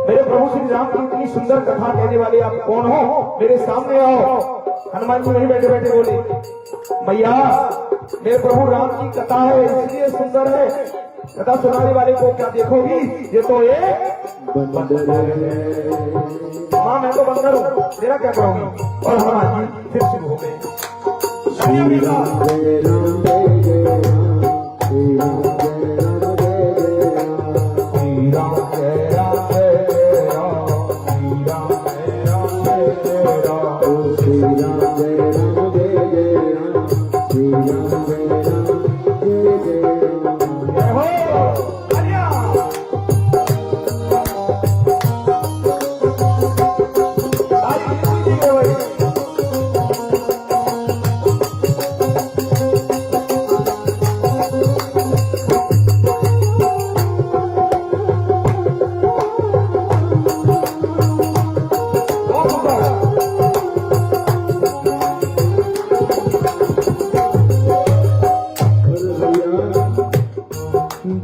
मेरे प्रभु श्री राम की इतनी सुंदर कथा कहने वाले आप कौन हो? मेरे सामने आओ। हनुमान जी वहीं बैठे बैठे बोले, मैया मेरे प्रभु राम की कथा है इसलिए सुंदर है। कथा सुनाने वाले को क्या देखोगी? ये तो एक बंदर है। हाँ मैं तो बंदर हूँ, तेरा क्या करूंगी? और हनुमान जी फिर शुरू हो गए। श्री राम जय राम जय जय राम, श्री राम जय राम जय जय राम, श्री राम जय राम जय जय राम, श्री राम जय राम जय जय राम, श्री राम जय राम जय जय राम, श्री राम जय राम जय जय राम। जय हो हरिया।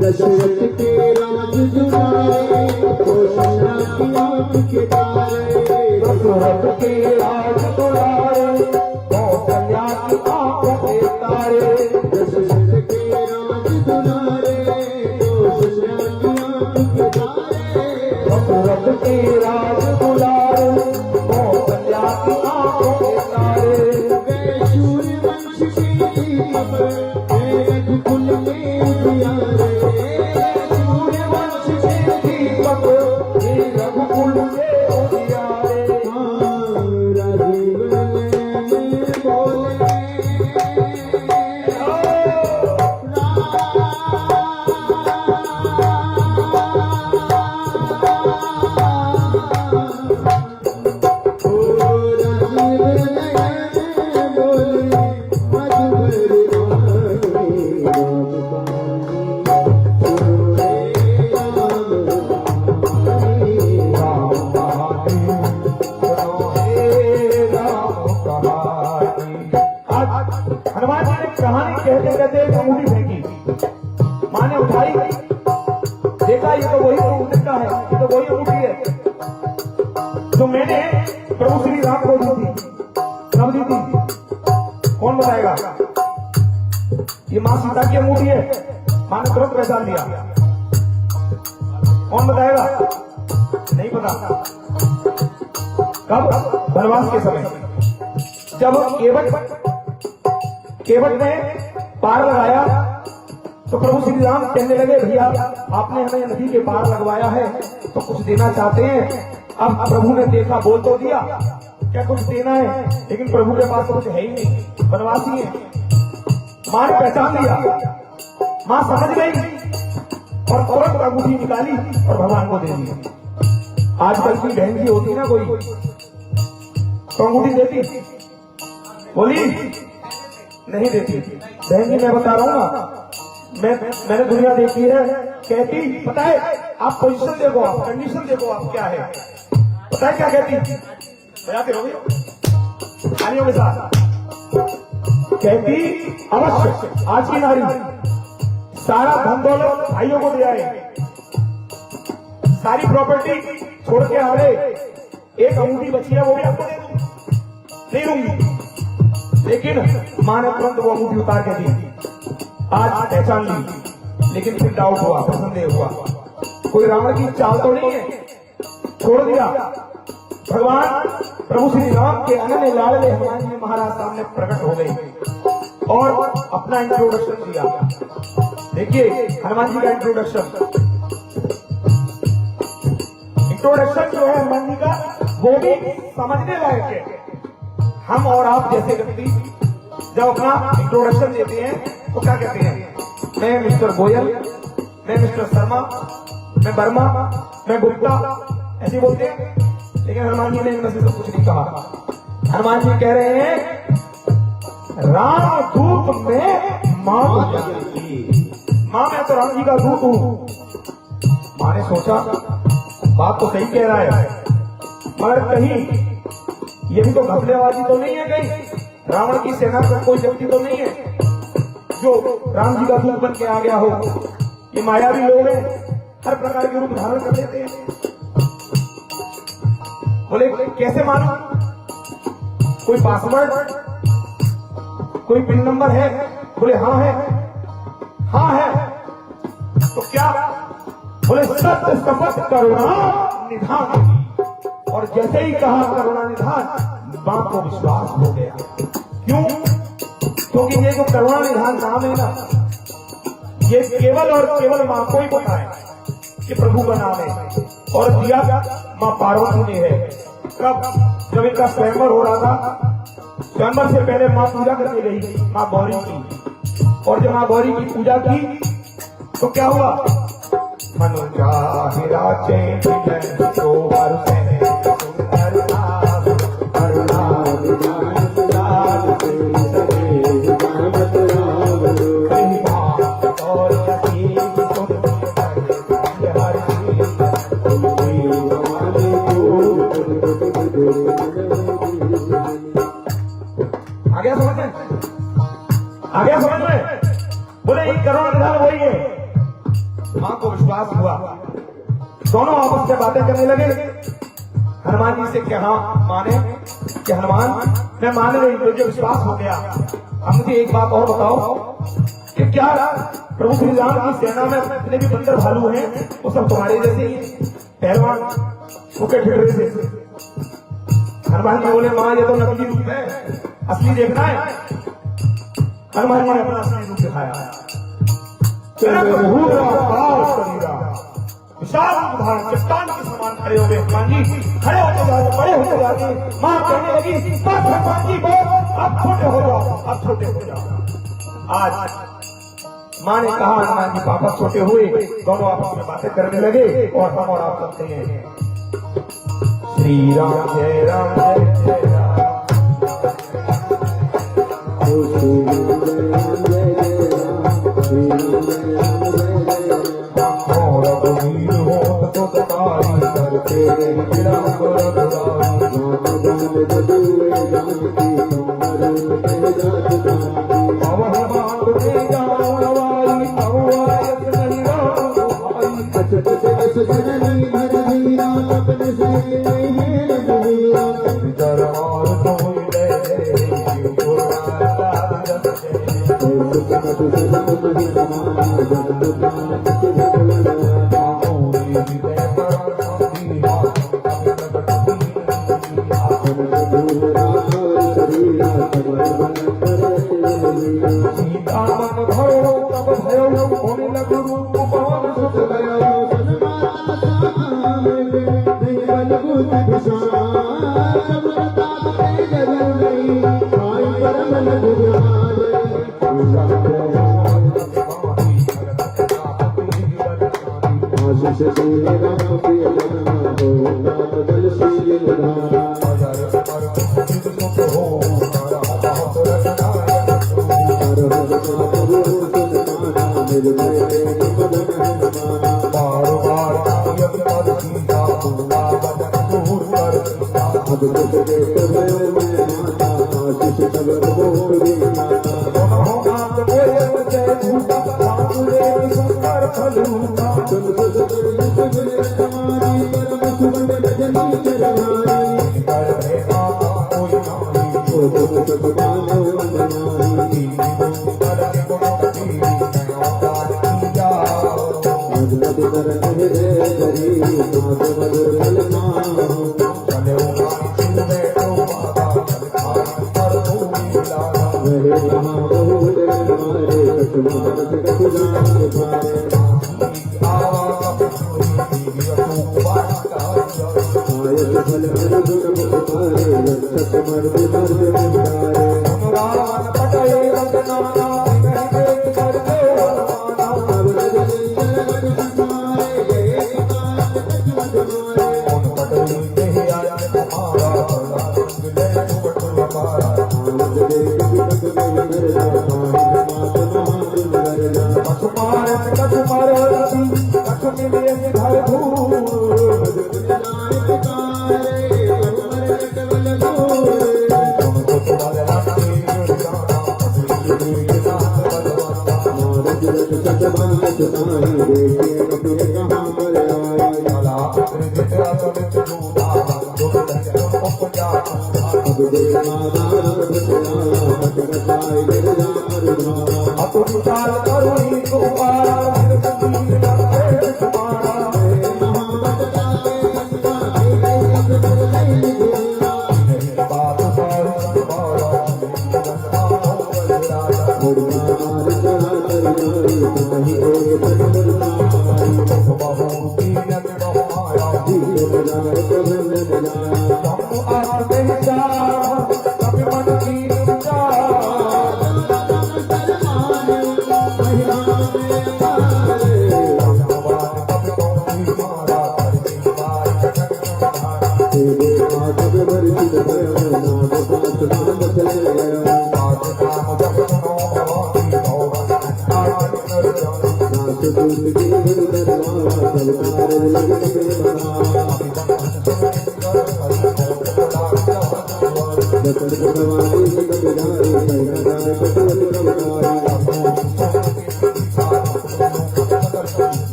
दशरथ के राज दुलारे, कौशल्या के तारे, दशरथ के राज दुलारे, कौशल्या की आंखों के तारे, दशरथ के राज दुलारे, कौशल्या के तारे, दशरथ के राज दुलारे, कौशल्या की आंखों के तारे, वे सूर्यवंश के दीपक, वे रघुकुल में उजियारे, हनुमान जी ने कहानी कहते कहते एक अंगूठी फेंकी। माँ ने उठाई, देखा ये तो वही अंगूठी का है, ये तो वही अंगूठी है जो मैंने प्रभु श्री राम को दी थी। कब दी थी? कौन बताएगा? ये माँ सीता की अंगूठी है। माँ ने तुरंत पहचान लिया। कौन बताएगा? नहीं पता। कब? वनवास के समय जब केवट ने पार लगाया तो प्रभु श्री राम कहने लगे, भैया आपने हमें नदी के पार लगवाया है तो कुछ देना चाहते हैं। अब प्रभु ने देखा, बोल तो दिया क्या कुछ देना है, लेकिन प्रभु के पास तो कुछ है ही नहीं, बनवासी है। माँ ने पहचान लिया, माँ समझ गई और तुरंत अंगूठी निकाली और भगवान को दे दी। आजकल की बहन जी होती ना कोई तो अंगूठी देती, बोली नहीं देती। बहन जी मैं बता रहा हूँ ना, मैंने दुनिया देखी है, कहती पता है आप पोजीशन देखो, आप कंडीशन देखो, आप क्या है पता है क्या कहती, बजाते रहोगे तालियों के साथ, कहती अवश्य आज की नारी सारा धन दौलत भाइयों को दे आए, सारी प्रॉपर्टी छोड़ के आ गए, एक अंगूठी बची है वो भी आपको दे दूं, नहीं दूंगी। लेकिन मां ने तुरंत वो अंगूठी उतार के दी। आज पहचान ली, लेकिन फिर डाउट हुआ, संदेह हुआ, कोई रावण की चाल तो नहीं है, छोड़ दिया। भगवान प्रभु श्री राम के अनन्य लाडले हनुमान जी महाराज सामने प्रकट हो गए और अपना इंट्रोडक्शन दिया। देखिए हनुमान जी का इंट्रोडक्शन जो है हनुमान जी का, वो भी समझने लायक है। हम और आप जैसे व्यक्ति जब अपना इंट्रोडक्शन देते हैं तो क्या कहते हैं, मैं मिस्टर गोयल, मैं मिस्टर शर्मा, मैं वर्मा, मैं गुप्ता, ऐसे बोलते हैं। लेकिन हनुमान जी ने इनमें से कुछ नहीं कहा। हनुमान जी कह रहे हैं राम दूत में मां मां, मैं तो राम जी का दूत हूं। मां ने सोचा बात तो सही कह रहा है, मगर कहीं ये भी तो घपलेबाजी तो नहीं है, कहीं रावण की सेना का कोई व्यक्ति तो नहीं है जो राम जी का दूत बन के आ गया हो। ये मायावी लोग हैं, हर प्रकार के रूप धारण कर लेते हैं। बोले कैसे मानो, कोई पासवर्ड, कोई पिन नंबर है? बोले हाँ है। हाँ है तो क्या? बोले सत्य शपथ करुणा निधान। और जैसे ही कहा करुणा निधान, मां को विश्वास हो गया। क्यों? क्योंकि ये जो करुणा निधान नाम है ना, ये केवल और केवल मां को ही पता है कि प्रभु का नाम है। और दिया मां पार्वती ने है। कब? जब इनका स्वयंवर हो रहा था, स्वयंवर से पहले मां पूजा करने गई, मां गौरी की। और जब मां गौरी की पूजा की तो क्या हुआ? मनुजा हिरा चैन आ गया समझ में? बोले ये करुणा निधान वही है। मां को विश्वास हुआ, दोनों आपस में बातें करने लगे। हनुमान जी से कहा माने कि हनुमान मैं मान रही, मुझे विश्वास हो गया। अब मुझे एक बात और बताओ कि क्या प्रभु श्री राम की सेना में जितने भी बंदर भालू हैं वो सब तुम्हारे जैसे ही पहलवान भूखे ठिठुरे से? हनुमान जी बोले मां ये तो नकली रूप है, असली देखना है। हनुमान जी ने अपना असली रूप दिखाया। विशाल उदाहरण चट्टान के समान खड़े हो गए। हनुमान जी खड़े होते जाते, बड़े होते जाते। मां कहने लगी बस हनुमान जी बहुत, अब छोटे हो जाओ, अब छोटे हो जाओ। आज मां ने कहा हनुमान जी वापस छोटे हुए, दोनों आपस में बातें करने लगे। और हम और आप करते हैं श्री राम जय राम जय जय राम। रघुवीर हो तो तारी करते सीता मन भरो तब भयो होने लग रूप पवन सुत गयो। आशीष श्री राम के जन्म होता बदल श्री धारा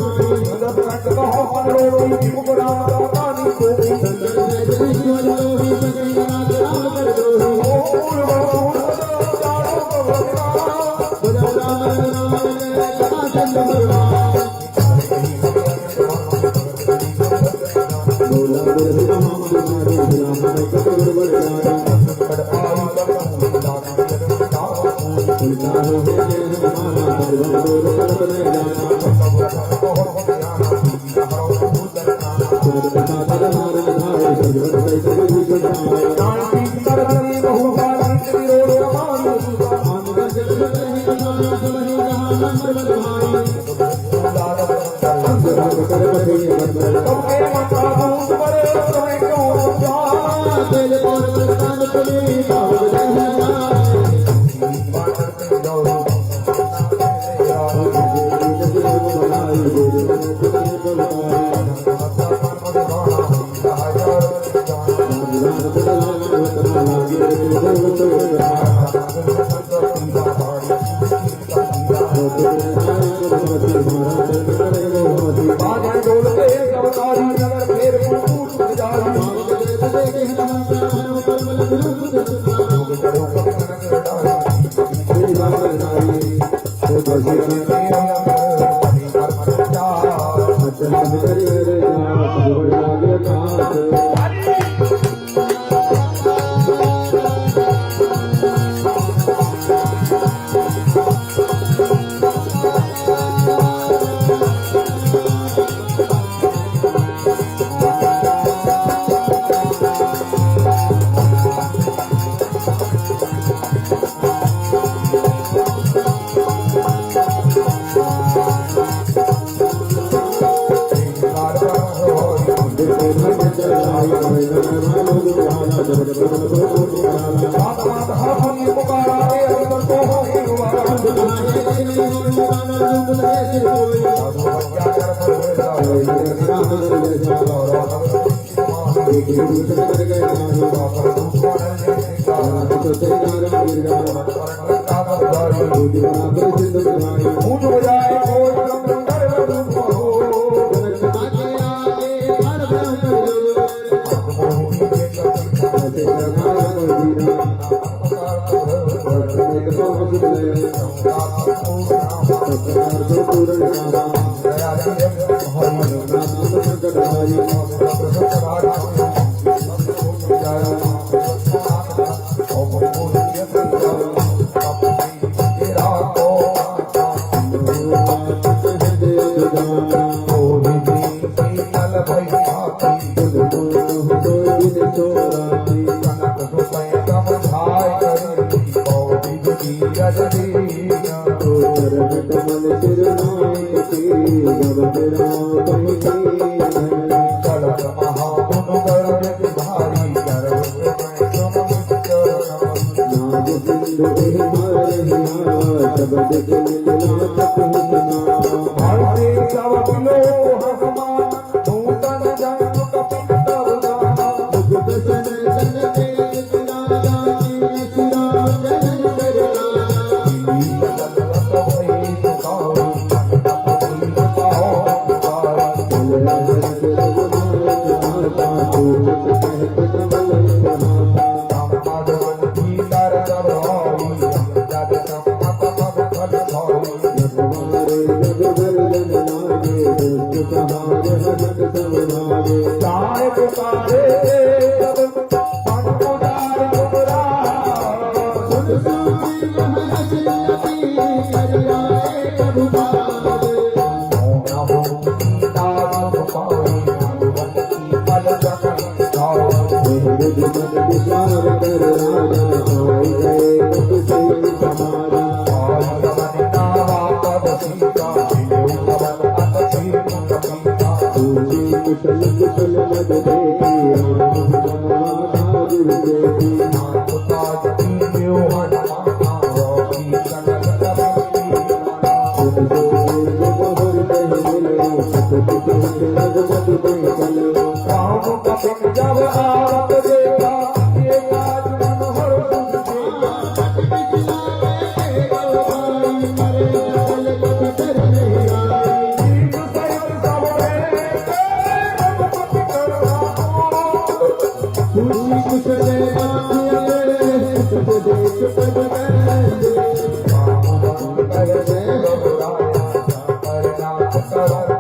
Thank you. मुकुराम रामानी को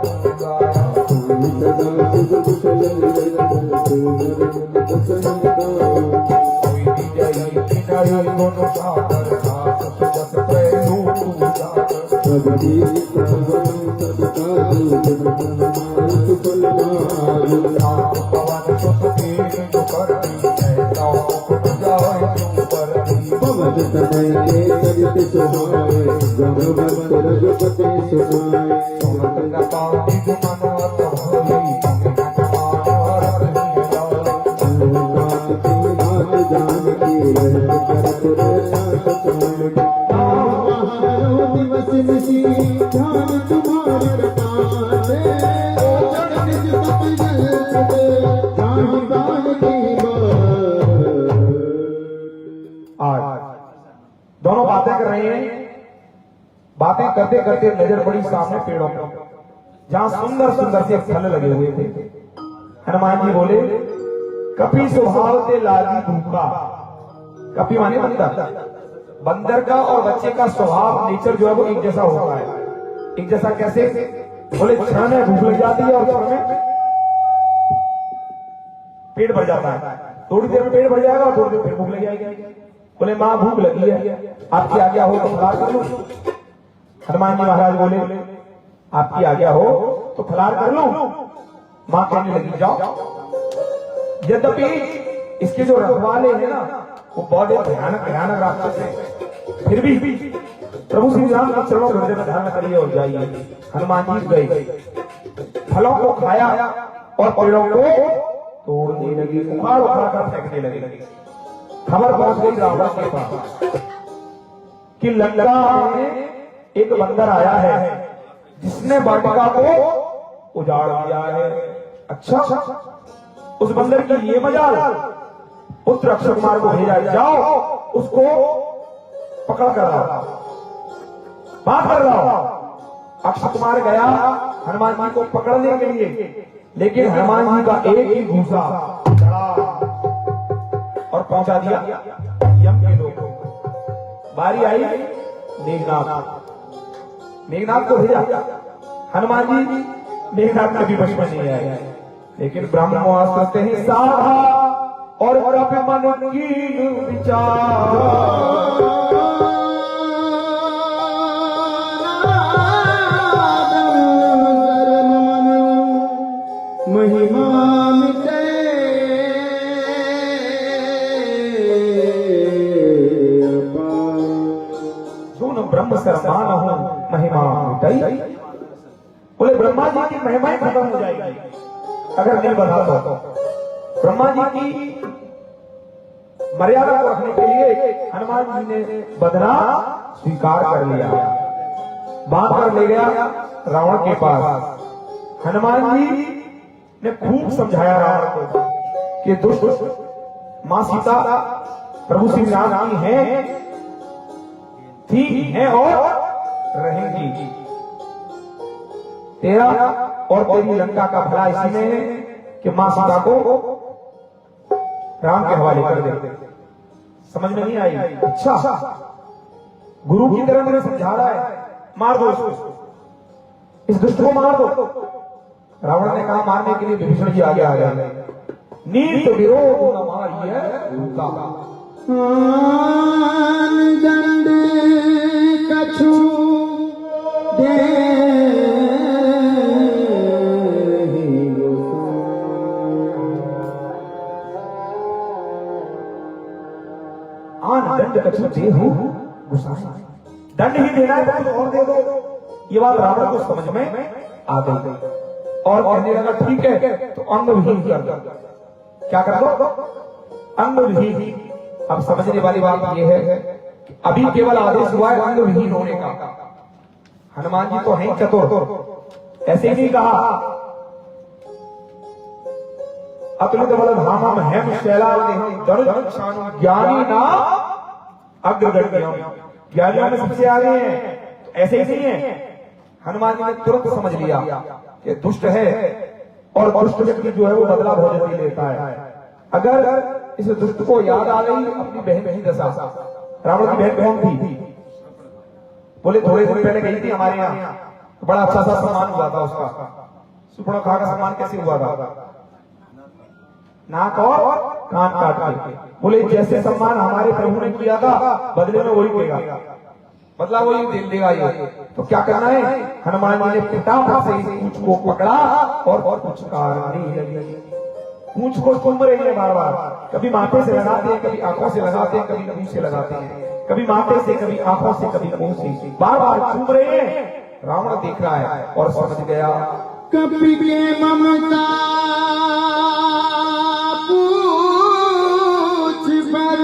सदा सुख कुशल निरंतर सुंदर दर्शन गाओ कोई जय किनारे गुण सागर नाथ सुजत प्रेम पूजाकर सबकी सावन सबका दूत हमार सुफल मारू नाथ पवन सुत कीन जो करती है ताऊ कुट जाए तुम परती पवन तनय के सरित सुहाए जगवंत रघुपति सुनाए सुमत लता निज मन अत भोली दिवस निशी ध्यान तुम्हारे रताते निज तप जलते जान प्राण की आज दोनों बातें कर रहे हैं। बातें करते करते नजर पड़ी सामने पेड़ों पर, जहां सुंदर सुंदर से फल लगे हुए थे। हनुमान जी बोले, कपि स्वभाव से लागी भूखा। कपि माने बंदर। बंदर का और बच्चे का स्वभाव, नेचर जो है वो एक जैसा होता है। एक जैसा कैसे? बोले क्षण में भूख लग जाती है और क्षण में पेट भर जाता है। थोड़ी देर में पेट भर जाएगा और थोड़ी देर फिर भूख लग जाएगी। बोले माँ भूख लगी है, आपकी आज्ञा हो तो फलार कर लूं। हनुमान जी महाराज बोले, आपकी आज्ञा हो तो फलार कर लूं। माँ कहने लगी, जाओ। यद्यपि इसके जो रखवाले हैं ना, वो बहुत भयानक भयानक राक्षस हैं, फिर भी प्रभु श्री राम के चरणों को हृदय में धारण करिए और जाइए। हनुमान जी गए, फलों को खाया और पेड़ों को तोड़ने लगे, उखाड़ उखाड़ कर फेंकने लगे। खबर पहुंच गई रावण के पास कि लंका में एक बंदर आया है जिसने वाटिका को उजाड़ दिया है। अच्छा, उस बंदर की ये मजाल, पुत्र अक्षय कुमार को भेजा, जाओ उसको पकड़ कर लाओ, बात कर लाओ। अक्षय कुमार गया हनुमान जी को पकड़ने के लिए, लेकिन हनुमान जी का एक ही घूसा चढ़ा और पहुंचा दिया यम के लोग। बारी आई मेघनाथ, मेघनाथ को भेजा। हनुमान जी मेघनाथ कभी बच में नहीं आए, लेकिन ब्रह्मास्त्र ही साधा और कपि मन कीन विचार। महिमा मिटे जो न ब्रह्म सरमान हो महिमा मिटाई। बोले ब्रह्मा जी की महिमा ही खत्म हो जाएगी अगर नहीं बधा तो। ब्रह्मा जी की मर्यादा को रखने के लिए हनुमान जी ने बदना स्वीकार कर लिया, बांध कर ले गया रावण के पास। हनुमान जी ने खूब समझाया रावण को कि दुष्ट मां सीता प्रभु श्री राम की है, थी, हैं और रहेंगी। तेरा और तेरी लंका का भला इसी में है कि मां सीता को राम के हवाले कर दे। समझ में नहीं आई? अच्छा, गुरु की तरह मुझे समझा रहा है, मार दो इसको, इस दुष्ट को मार दो। रावण ने कहा मारने के लिए विभीषण जी आगे आ गए। नीत विरोध न मारिए उनका। दंड कछु दे दंड कछु दे हो गुस्सा, दंड ही देना है तो कुछ और दे दो। ये बात रावण को समझ में आ गई और कहने लगा ठीक है तो अंग विहीन कर दो। क्या कर दो? अंग विहीन। अब समझने वाली बात यह है कि अभी केवल आदेश हुआ है अंग विहीन होने का। हनुमान जी तो हैं चतुर, ऐसे ही नहीं कहा अतुलित बल धामम हेम शैलादेहम दरुज ज्ञानी ना अग्रगण्यम। ज्ञानियों में सबसे आगे हैं, ऐसे ही नहीं है। हनुमान जी ने तुरंत समझ लिया कि दुष्ट है और दुष्ट व्यक्ति जो है वो बदला भोजन लेता है। अगर इस दुष्ट को याद आ गई अपनी बहन की दशा। रावण की बहन कौन थी? बोले थोड़े दिन पहले गई थी हमारे यहाँ, बड़ा अच्छा सा सम्मान हुआ था उसका। सुपर्णखा का सम्मान कैसे हुआ था? नाक और कान काट के। बोले जैसे सम्मान हमारे प्रभु ने किया था बदले में वही देगा, बदला वही देगा ये। तो क्या करना है? हनुमान जी ने पितामह से इस पूंछ को पकड़ा और पुचकारने लगे। पूंछ को चूम रही है बार बार, कभी माथे से लगाते हैं, कभी आंखों से लगाते हैं, कभी मुंह से लगाते हैं, कभी माथे से, कभी आंखों से, कभी मुंह से, बार बार चूम रहे हैं। रावण देख रहा है और समझ गया कपि के ममता पूछ पर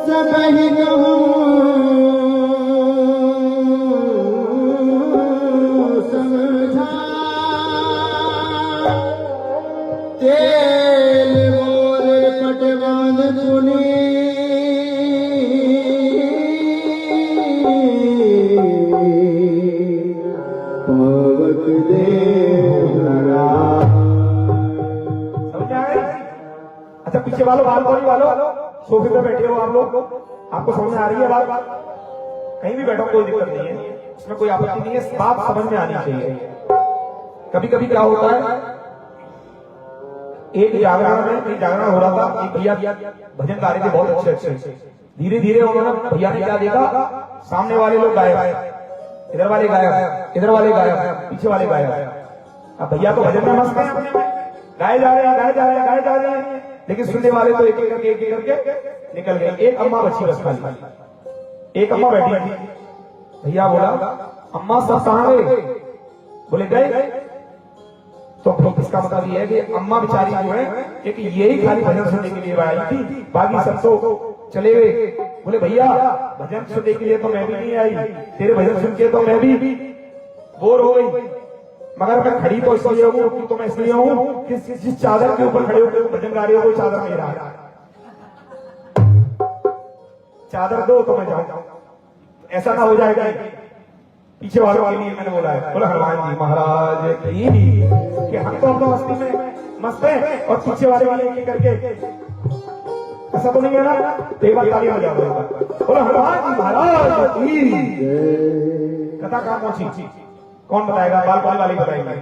सबहि कहूं समझा तेल मोरे पटवान पुनी पावक देवरा। समझ में आ गई? अच्छा पीछे वालों, बालकनी वालों, सोफे पे बैठे हो आप लोग, आपको समझ में आ रही है बात? कहीं भी बैठो कोई दिक्कत नहीं है, इसमें कोई आपत्ति नहीं है, बात समझ में आनी चाहिए। कभी कभी क्या होता है, एक जागरण हो रहा था, एक भैया भजन गा रहे थे बहुत अच्छे अच्छे। धीरे धीरे उन्होंने, भैया ने क्या देखा, सामने वाले लोग गायब, इधर वाले गायब, इधर वाले गायब, पीछे वाले गायब। अब भैया तो भजन में मस्त हैं, गाए जा रहे हैं, गाए जा रहे हैं, गाए जा रहे हैं, लेकिन सुनने वाले तो एक एक करके निकल गए। एक अम्मा बची बस खाली, एक अम्मा बैठी थी। भैया बोला अम्मा सब कहां गए? बोले गए। तो इसका मतलब ये है कि अम्मा बेचारी जो है एक यही खाली भजन सुनने के लिए आई थी, बाकी सब तो चले गए। बोले भैया भजन सुनने के लिए तो मैं भी नहीं आई, तेरे भजन सुन के तो मैं भी बोर हो गई, मगर मैं खड़ी तो इसलिए हूँ, तो मैं इसलिए हूँ कि जिस चादर के ऊपर खड़े होकर भजन गा रही हो वो चादर मेरा है, चादर दो तो मैं जाऊँ। ऐसा ना हो जाएगा। पीछे वालों के लिए मैंने बोला है, बोला हनुमान जी महाराज की कि हम तो अपना मस्ती में मस्त है और पीछे वाले करके, ऐसा तो नहीं है ना? एक बार ताली बजा दो, बोला हनुमान जी महाराज की। कथा कहाँ पहुंची? कौन बताएगा? बालपानी वाले बताएंगे।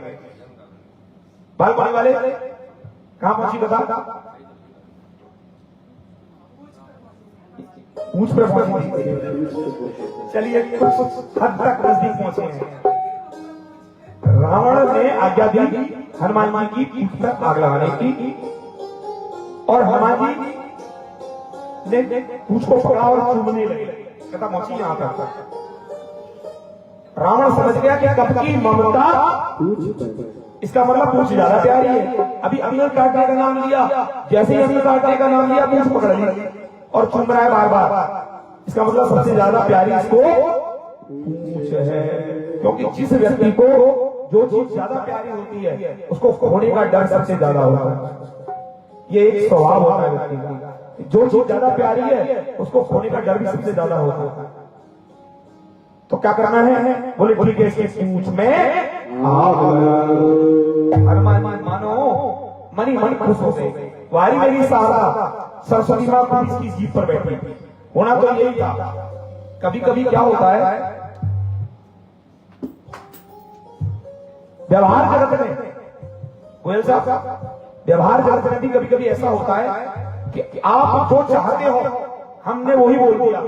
बालपानी वाले कहाँ पहुंची कथा? पूछ पर पहुंची। चलिए कुछ हद तक नजदीक पहुंचे हैं। रावण ने आज्ञा दी हनुमान जी की पूछ पर आग लगाने की, और हनुमान जी ने पूछ को पकड़ा और चूमने लगे। कथा पहुंची यहां तक। रावण समझ गया कि कब की ममता, इसका मतलब पूछ ज्यादा प्यारी है। अभी अंगल काटने का नाम लिया, जैसे ही अंगल काटने का नाम लिया पूछ पकड़ ली और चूम रहा है बार बार। इसका मतलब सबसे ज्यादा प्यारी इसको पूछ है, क्योंकि जिस व्यक्ति को जो चीज ज्यादा प्यारी होती है उसको खोने का डर सबसे ज्यादा होता है। ये एक स्वभाव होता है व्यक्ति का, जो चीज ज्यादा प्यारी है उसको खोने का डर भी सबसे ज्यादा होता है। तो क्या करना है? बोले ठीक है, इसकी पूंछ में हनुमान मानो मनी मन खुश हो गए। वारी मेरी सहारा सरस्वती माँ को इसकी जीप पर बैठी। होना तो यही था। कभी कभी क्या होता है व्यवहार जगत में, गोयल साहब, व्यवहार जगत में भी कभी कभी ऐसा होता है कि आप जो चाहते हो हमने वही बोल दिया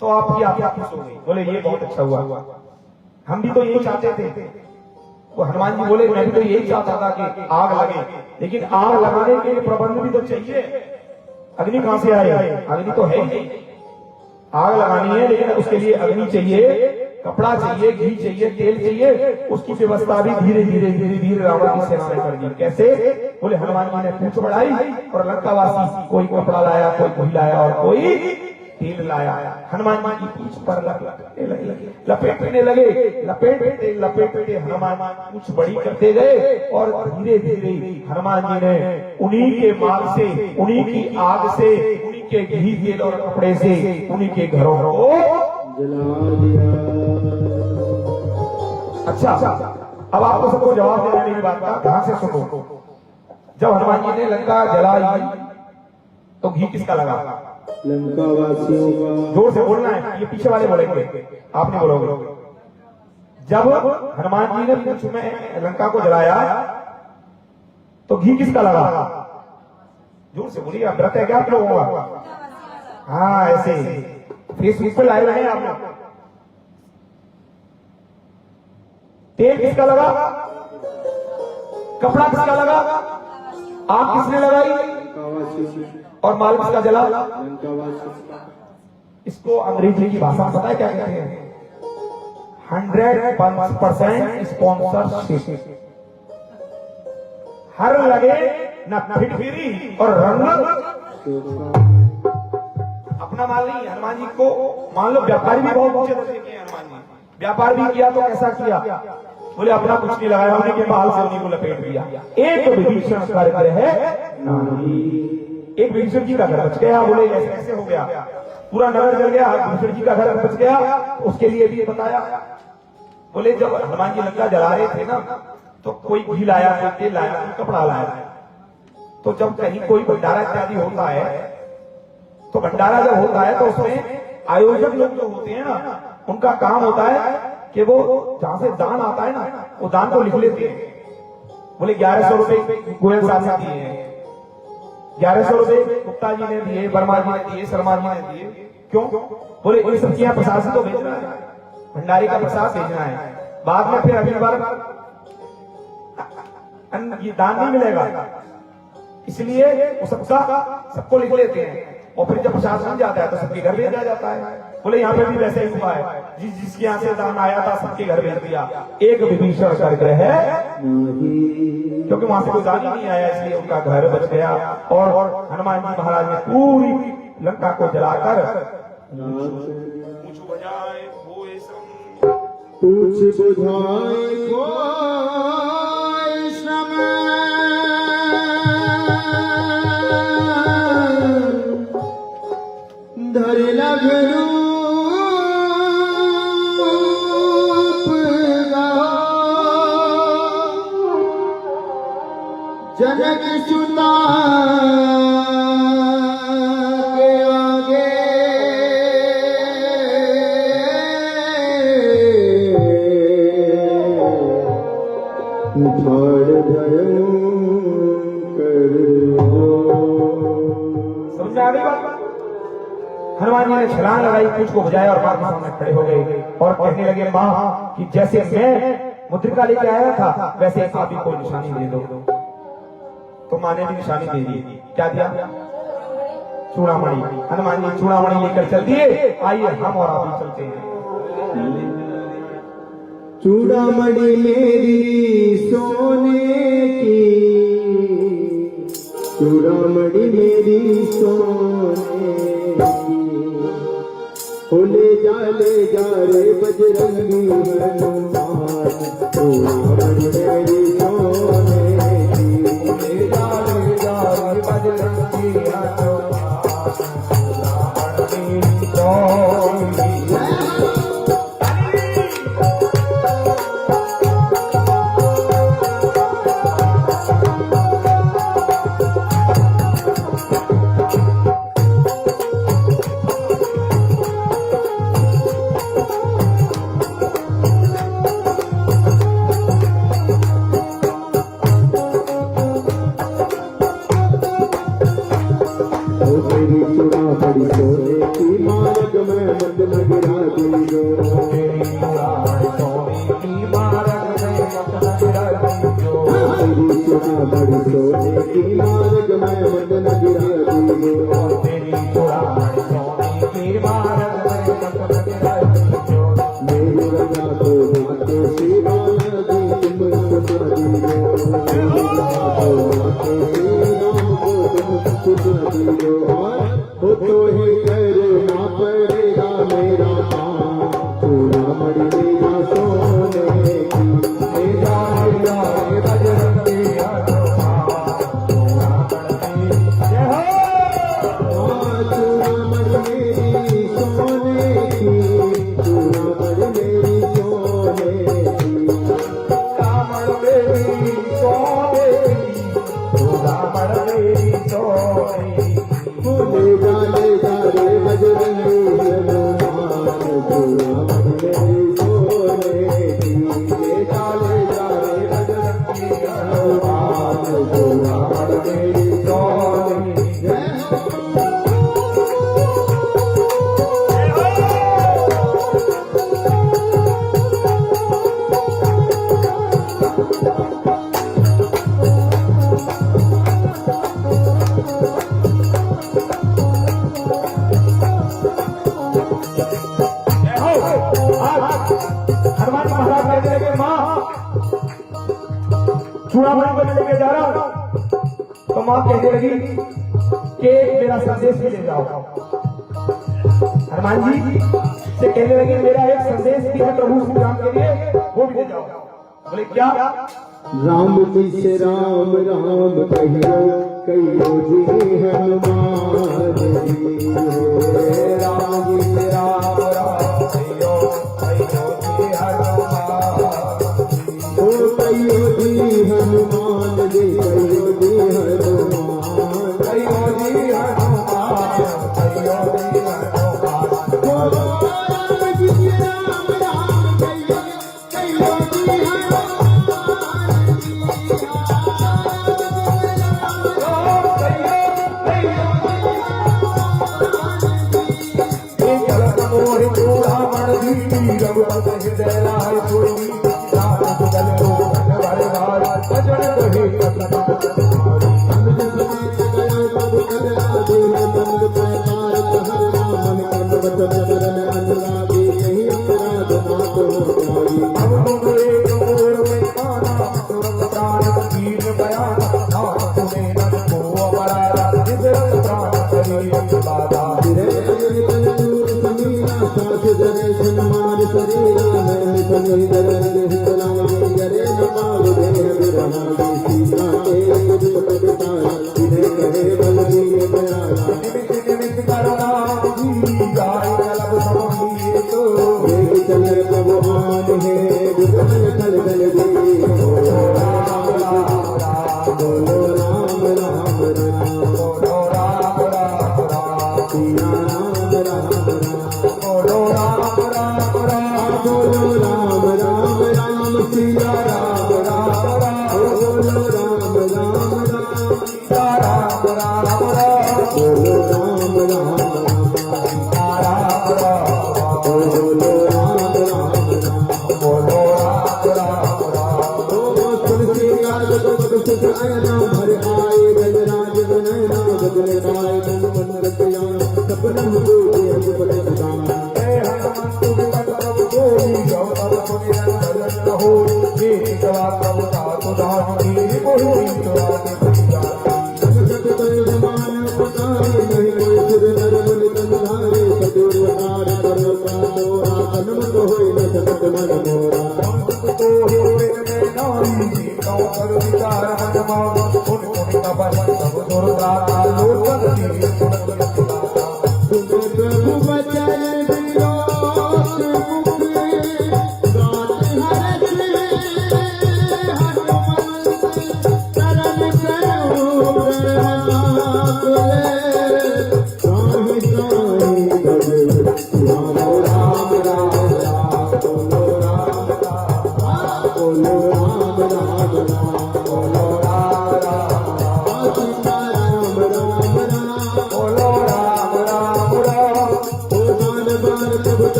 तो आपकी आज्ञा खुश हो गई। बोले ये बहुत अच्छा हुआ, हम भी तो यही चाहते थे। वो हनुमान जी बोले मैं भी तो यही चाहता था कि आग लगे, लेकिन आग लगाने के लिए प्रबंध भी तो चाहिए। अग्नि कहां से आए? अग्नि तो है ही। आग लगानी है लेकिन उसके लिए अग्नि चाहिए, कपड़ा चाहिए, घी चाहिए, तेल चाहिए। उसकी व्यवस्था भी धीरे धीरे धीरे धीरे रावण की सेना ने कर दी। कैसे? बोले हनुमान जी ने पूंछ बढ़ाई और लंकावासी कोई कपड़ा लाया, कोई घी लाया और कोई तेल लाया। हनुमान जी की पूंछ पर लपेटने लगे, लपेटते लपेटते हनुमान पूंछ बड़ी करते गए और धीरे धीरे हनुमान जी ने उन्हीं के माल से, उन्हीं की आग से, उन्हीं के घी तेल और कपड़े से उन्हीं के घरों को जला दिया। अच्छा, अब आपको सबको जवाब देना मेरी बात का ध्यान से सुनो। जब हनुमान जी ने लंका जलाई तो घी किसका लगा? लंका वासियों का। जोर से बोलना है, ये पीछे वाले बोलेंगे, आप नहीं बोलोगे। जब हनुमान जी ने पूंछ में लंका को जलाया तो घी किसका लगा? जोर से बोलिए, व्रत है क्या आप लोगों का? हाँ ऐसे फेसबुक पे लाइव रहे आप लोग। तेल किसका लगा? कपड़ा किसका लगा? आग किसने लगाई? और माल किसका जला? इसको अंग्रेजी की भाषा में पता है क्या कहते हैं? 100% स्पॉन्सरशिप। हर लगे न फिटफिरी और रंग अपना माल नहीं। हनुमान जी को मान लो व्यापारी भी बहुत ऊंचे दर्जे के हनुमान जी, व्यापार भी किया तो कैसा किया? बोले अपना कुछ नहीं लगाया, उन्हीं के बाल से उन्हीं को लपेट दिया। एक विभीषण कार्य है, एक विभीषण जी का घर बच गया। बोले ऐसे कैसे हो गया? पूरा नगर जल गया, विभीषण जी का घर बच गया। उसके लिए भी बताया। बोले जब हनुमान जी लंका जला रहे थे ना, तो कोई घी लाया, कोई तेल लाया, कोई कपड़ा लाया। तो जब कहीं कोई भंडारा इत्यादि होता है, तो भंडारा जब होता है तो उसमें आयोजक लोग जो होते हैं ना, उनका काम होता है कि वो जहां से दान आता है ना, वो दान को लिख लेते हैं। बोले 1100 रुपए गोयल साहब ने दिए हैं, 1100 रुपए गुप्ता जी ने दिए, वर्मा जी ने दिए, शर्मा जी ने दिए। क्यों? बोले इन सब किया प्रसाद से तो भेजना है, भंडारी का प्रसाद भेजना है। बाद में फिर अगली बार ये दान नहीं मिलेगा, इसलिए वो सबको लिख लेते हैं। और फिर जब प्रसाद बन जाता है तो सबके घर भेजा जाता है। बोले यहाँ पे भी वैसे ही हुआ है, जिसके यहाँ से दान आया था सबके घर भेज दिया। एक विभीषण कर है, क्योंकि वहां से कोई दान ही नहीं आया, इसलिए उनका घर बच गया। और हनुमान जी महाराज ने पूरी लंका को जलाकर पूछ बुझाए कोई श्रम धर लग रूप जनक सुता के आगे उठाड़ भयंकर समझ में आ गई बात? हनुमान जी ने छलांग लगाई, पूंछ को बजाया और मां के सामने खड़े हो गए और कहने लगे, मां कि जैसे मैं मुद्रिका लेके आया था वैसे आप भी कोई निशानी दे दो। तो मां ने भी निशानी दे दी। क्या दिया? चूड़ामणि। हनुमान जी चूड़ामणि लेकर चल दिए। आइए हम और आप भी चलते हैं। चूड़ामणि मेरी सोने की, चूड़ामणि मेरी सोने की, ले जा रे बजरंगी हनुमान, चूड़ामणि मेरी सोने की, ले जा रे बजरंगी हनुमान, चूड़ामणि सोने की। चूड़ामणि सोने की मार्ग में मत लगिरा दीजो, तेरी चूड़ामणि सोने की मार्ग में मत लगिरा दीजो, तेरी चूड़ामणि सोने की मार्ग में मत लगिरा दीजो, तेरी चूड़ामणि सोने की मार्ग में मत लगिरा दीजो, मेरी रजा को माते शिवा नदी तुम सुना दीजो, मेरी रजा को माते शिवा को तुम सुना दीजो। हो तो ही करना पड़ेगा मेरा काम, चूड़ामणि मेरा सोने की, ले जा रे बजरंगी हनुमान, चूड़ामणि जय हो। चूड़ामणि को लेके जा रहा हूँ, तो माँ कहने लगी कि मेरा संदेश भी ले जाओ। हनुमान जी से कहने लगे मेरा एक संदेश भी है प्रभु श्री राम के लिए, वो भी ले जाओ। बोले क्या? राम जी से राम राम कहियो कहियो जी हनुमान जी। राम जी से राम राम कहियो कहियो जी हनुमान। ओ कहियो जी हनुमान जी कहियो जी हनुमान कहियो जी हनुमान कहियो जी हनुमान। ओ राम जी से राम राम कहियो कहियो जी हनुमान हृदय लाय कोई राम बदल रोहन वाले बार अजर कहे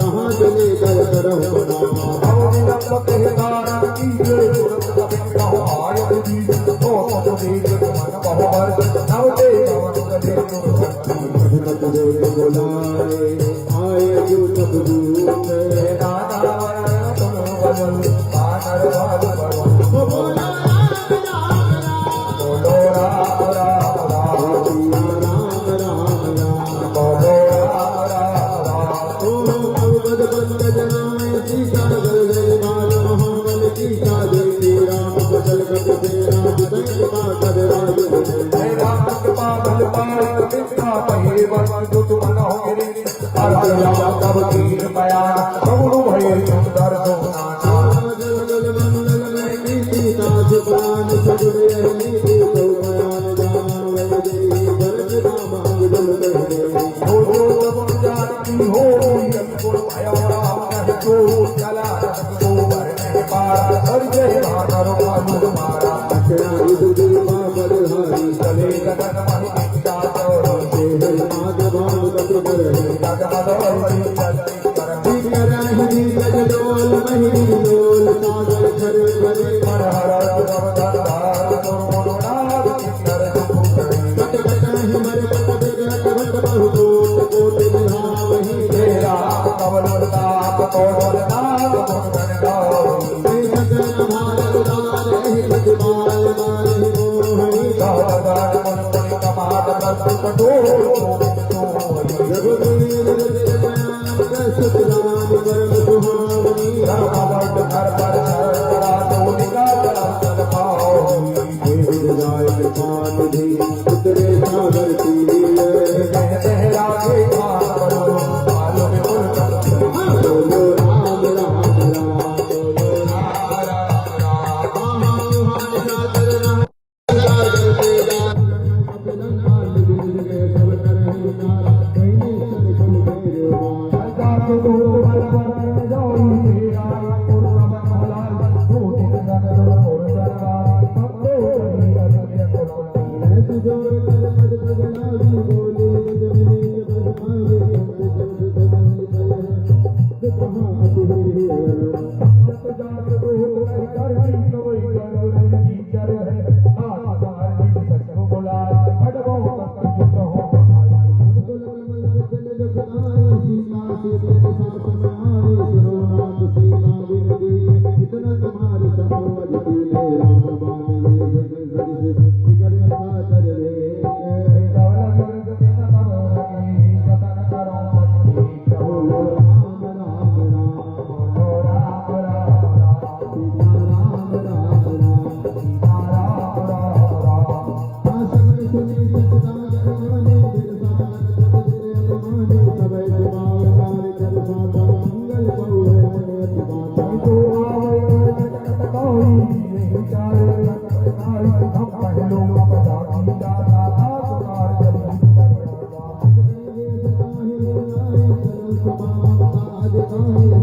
कहाँ चले कर कोई सुंदर दोना जगल मंगल में नीति ताज प्राण सगुण नीति तो बयान जान वैदेही भरत राम अंगल कहने हो जो तब जानती हो यमकुल भयो राम नहीं जो चला तो भरने पार हर जय भादर भालू मारा अक्षरा युद्धि बलहारी चले गगन महिषा तो देह माधवान कटुकर है जगमदोरी चलती करती करहि जगदोल महिनी डोल सागर खर भरे हर हर धर धार दुर्गुणाद किन्नर दुखुकरी कटकटहि मर कट जगत भट बहु कोट निहावहि तेरा कवल ताप कोवल नाग मुंडन गावि सकल भारत दार एहि प्रतिमाल मारहि मोहनि सहदान मुनि कमाद प्रति कठोर सोहि रघुवीर जगनाम प्रसुत राम परम सुहावनि धर्मवट घर पर धरा दोनिका चल पाओ गाय पान धी उतरे सागर तीरे तेरा के खान बड़ो मालूम में उल्टा बोलो राम राम राम बोलो Thank you.